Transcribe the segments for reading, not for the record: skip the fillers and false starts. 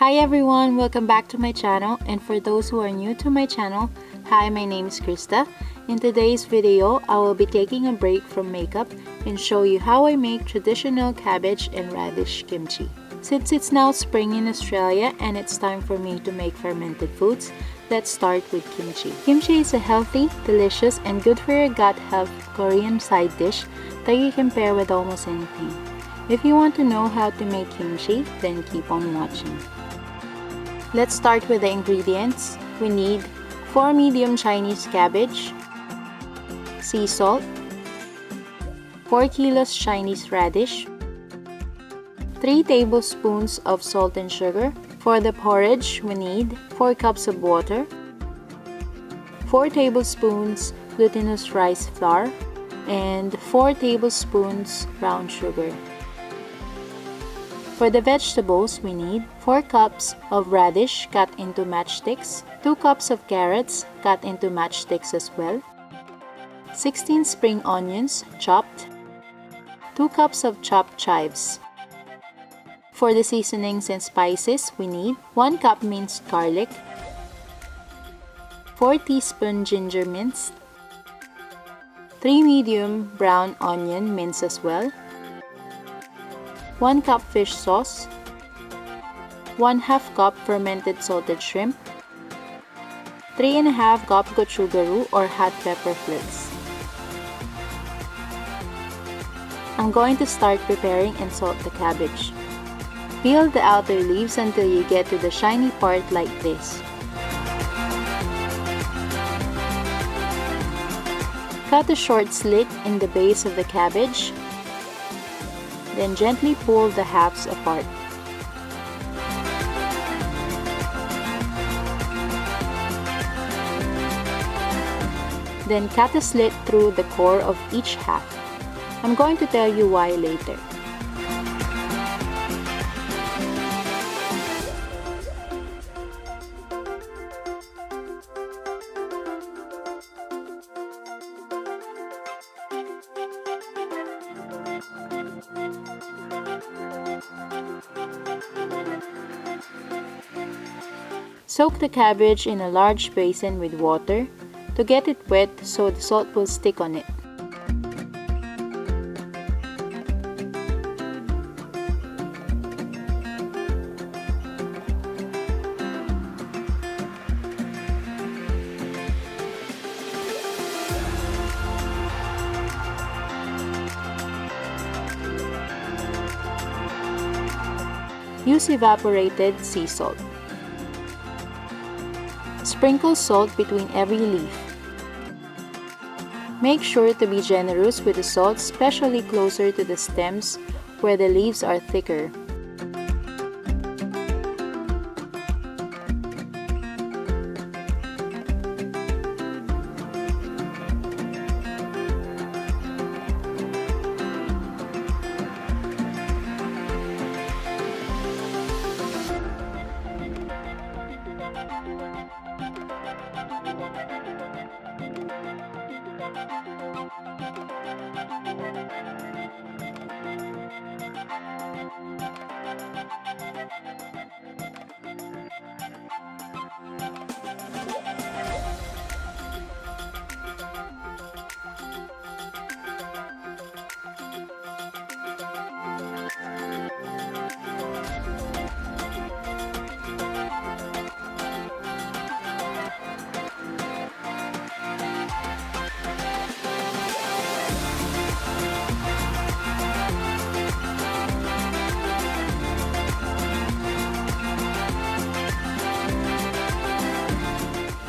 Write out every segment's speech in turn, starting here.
Hi everyone, welcome back to my channel, and for those who are new to my channel, hi, my name is Crista. In today's video, I will be taking a break from makeup and show you how I make traditional cabbage and radish kimchi. Since it's now spring in Australia and it's time for me to make fermented foods, let's start with kimchi. Kimchi is a healthy, delicious, and good for your gut health Korean side dish that you can pair with almost anything. If you want to know how to make kimchi, then keep on watching. Let's start with the ingredients. We need 4 medium Chinese cabbage, sea salt, 4 kilos Chinese radish, 3 tablespoons of salt and sugar. For the porridge, we need 4 cups of water, 4 tablespoons glutinous rice flour, and 4 tablespoons brown sugar. For the vegetables, we need 4 cups of radish cut into matchsticks, 2 cups of carrots cut into matchsticks as well, 16 spring onions chopped, 2 cups of chopped chives. For the seasonings and spices, we need 1 cup minced garlic, 4 teaspoon ginger minced, 3 medium brown onion minced as well, 1 cup fish sauce, 1/2 cup fermented salted shrimp, 3½ cup gochugaru or hot pepper flakes. I'm going to start preparing and salt the cabbage. Peel the outer leaves until you get to the shiny part like this. Cut a short slit in the base of the cabbage. Then gently pull the halves apart. Then cut a slit through the core of each half. I'm going to tell you why later. Soak the cabbage in a large basin with water to get it wet so the salt will stick on it. Use evaporated sea salt. Sprinkle salt between every leaf. Make sure to be generous with the salt, especially closer to the stems where the leaves are thicker.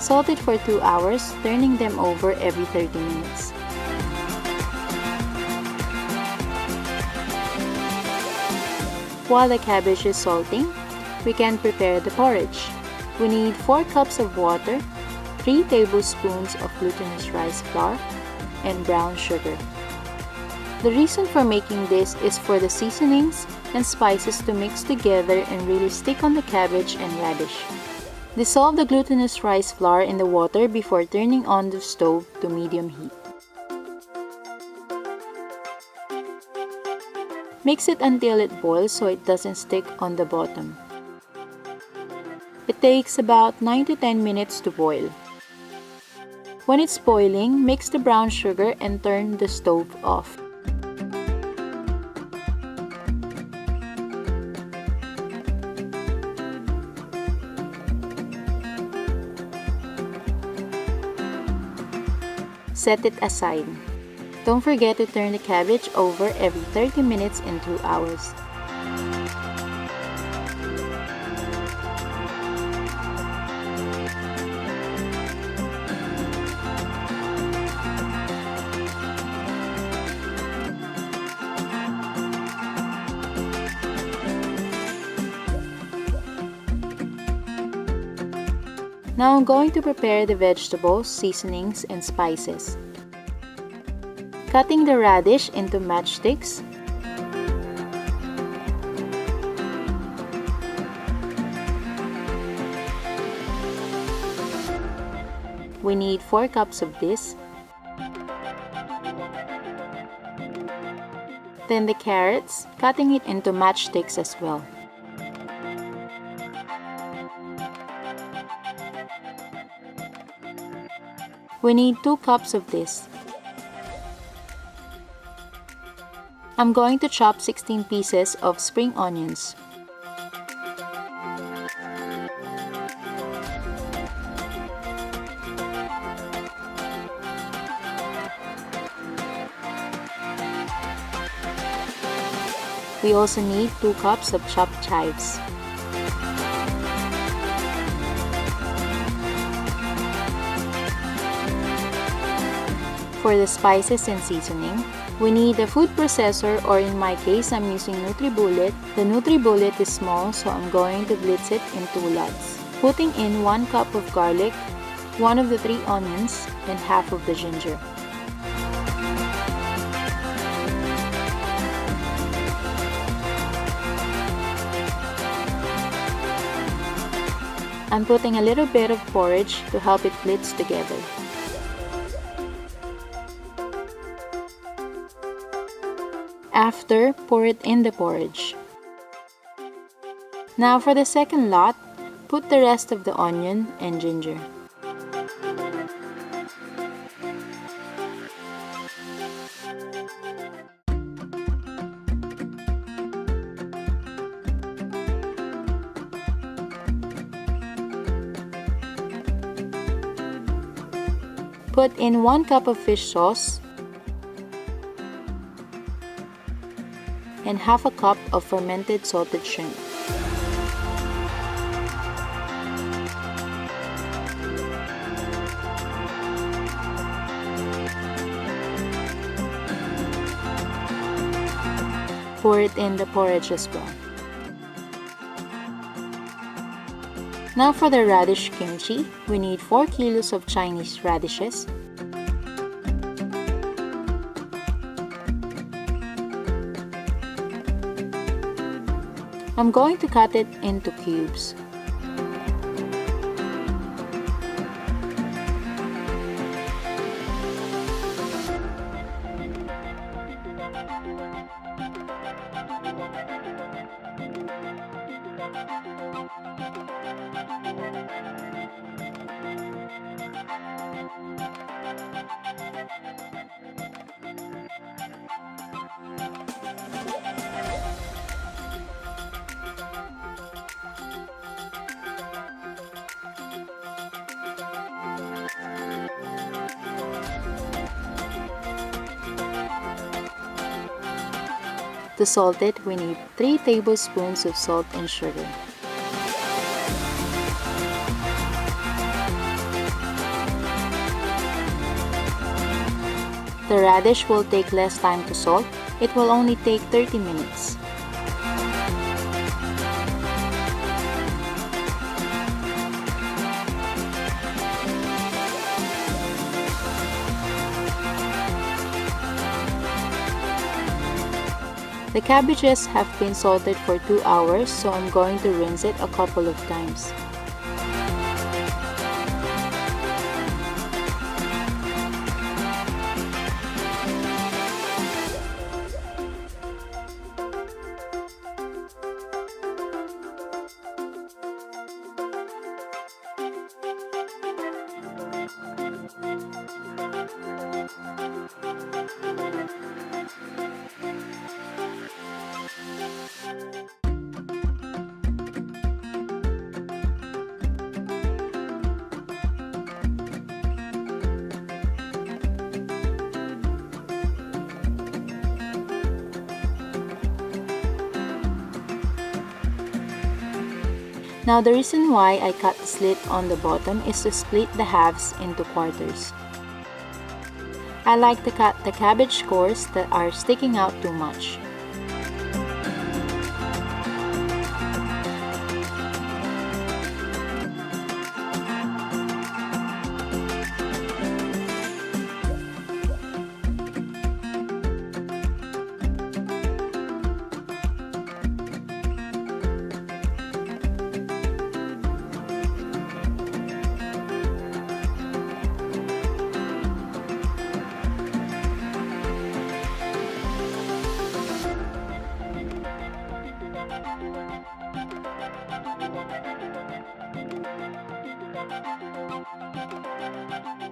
Salt it for 2 hours, turning them over every 30 minutes. While the cabbage is salting, we can prepare the porridge. We need 4 cups of water, 3 tablespoons of glutinous rice flour, and brown sugar. The reason for making this is for the seasonings and spices to mix together and really stick on the cabbage and radish. Dissolve the glutinous rice flour in the water before turning on the stove to medium heat. Mix it until it boils so it doesn't stick on the bottom. It takes about 9 to 10 minutes to boil. When it's boiling, mix the brown sugar and turn the stove off. Set it aside. Don't forget to turn the cabbage over every 30 minutes and 2 hours. Now I'm going to prepare the vegetables, seasonings, and spices. Cutting the radish into matchsticks. We need 4 cups of this. Then the carrots, cutting it into matchsticks as well. We need 2 cups of this. I'm going to chop 16 pieces of spring onions. We also need 2 cups of chopped chives. For the spices and seasoning, we need a food processor, or in my case, I'm using NutriBullet. The NutriBullet is small, so I'm going to blitz it in 2 lots. Putting in 1 cup of garlic, 1 of the 3 onions, and half of the ginger. I'm putting a little bit of porridge to help it blitz together. After, pour it in the porridge. Now for the second lot, put the rest of the onion and ginger. Put in 1 cup of fish sauce and half a cup of fermented salted shrimp. Pour it in the porridge as well. Now for the radish kimchi, we need 4 kilos of Chinese radishes, I'm going to cut it into cubes. To salt it, we need 3 tablespoons of salt and sugar. The radish will take less time to salt. It will only take 30 minutes. The cabbages have been salted for 2 hours, so I'm going to rinse it a couple of times. Now the reason why I cut the slit on the bottom is to split the halves into quarters. I like to cut the cabbage cores that are sticking out too much.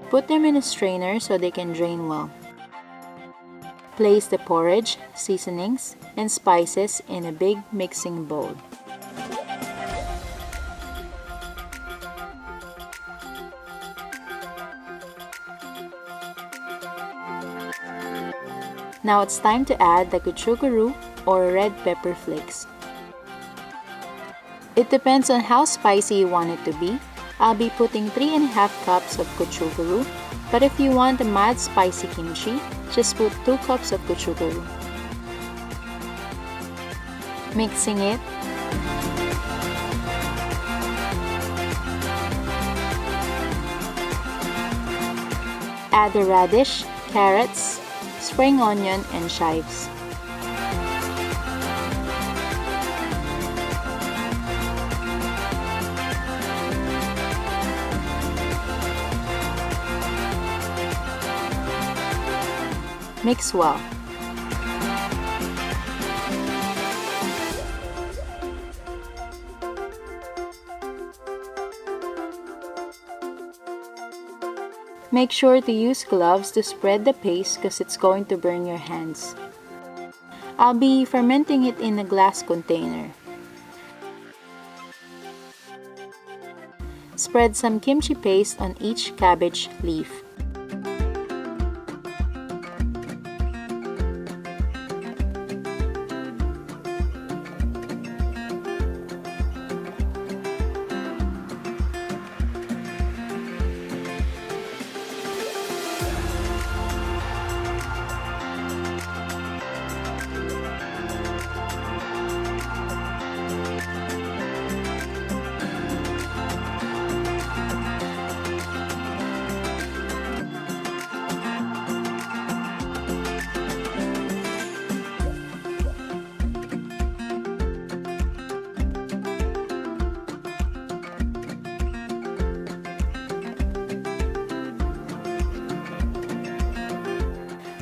Put them in a strainer so they can drain well. Place the porridge, seasonings, and spices in a big mixing bowl. Now it's time to add the gochugaru or red pepper flakes. It depends on how spicy you want it to be. I'll be putting 3.5 cups of gochugaru, but if you want a mild spicy kimchi, just put 2 cups of gochugaru. Mixing it. Add the radish, carrots, spring onion, and chives. Mix well. Make sure to use gloves to spread the paste because it's going to burn your hands. I'll be fermenting it in a glass container. Spread some kimchi paste on each cabbage leaf.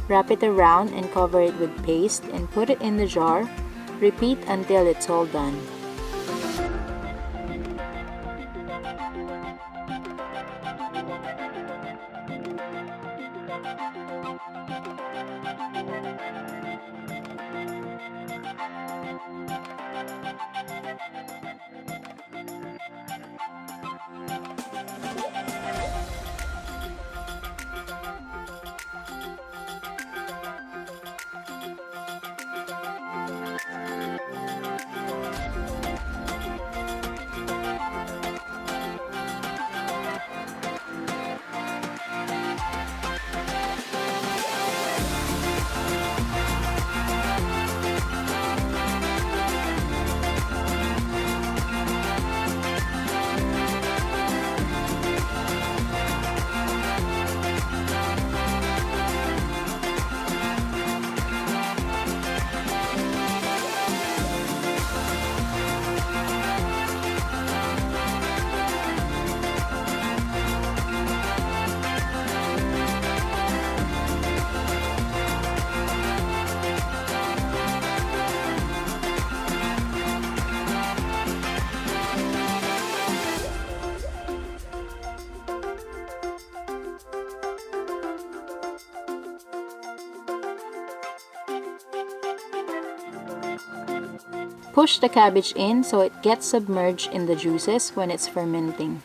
Wrap it around and cover it with paste and put it in the jar. Repeat until it's all done. Push the cabbage in so it gets submerged in the juices when it's fermenting.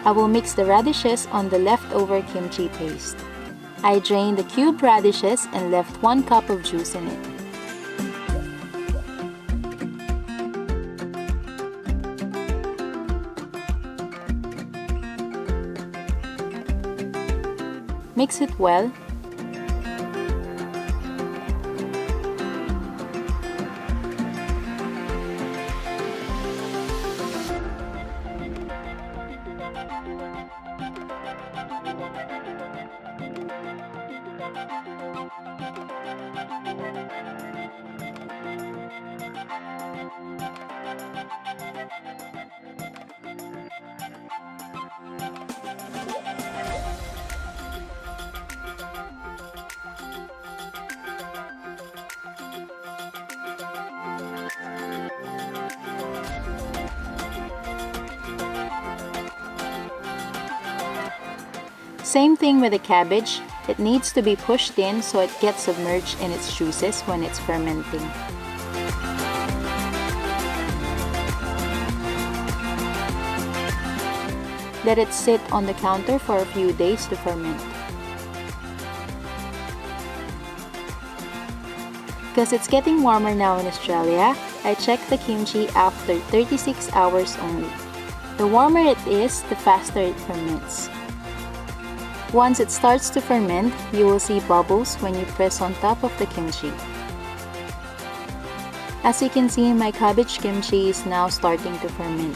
I will mix the radishes on the leftover kimchi paste. I drained the cubed radishes and left 1 cup of juice in it. Mix it well. Same thing with the cabbage, it needs to be pushed in so it gets submerged in its juices when it's fermenting. Let it sit on the counter for a few days to ferment. Because it's getting warmer now in Australia, I check the kimchi after 36 hours only. The warmer it is, the faster it ferments. Once it starts to ferment, you will see bubbles when you press on top of the kimchi. As you can see, my cabbage kimchi is now starting to ferment.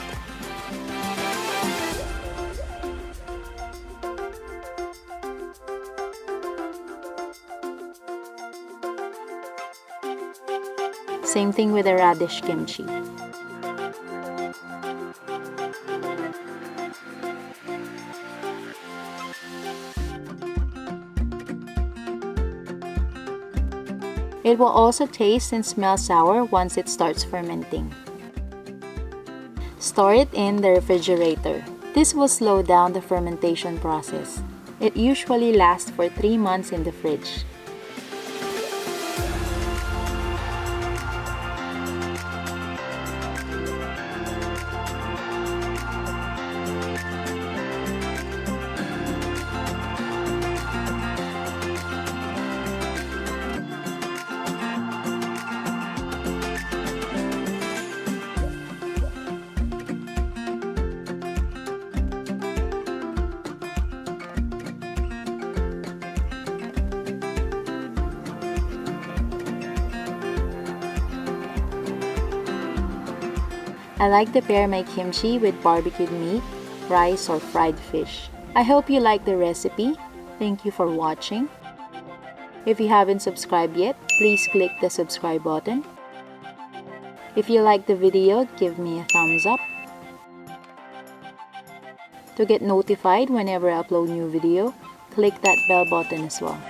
Same thing with the radish kimchi. It will also taste and smell sour once it starts fermenting. Store it in the refrigerator. This will slow down the fermentation process. It usually lasts for 3 months in the fridge. I like to pair my kimchi with barbecued meat, rice, or fried fish. I hope you like the recipe. Thank you for watching. If you haven't subscribed yet, please click the subscribe button. If you like the video, give me a thumbs up. To get notified whenever I upload new video, click that bell button as well.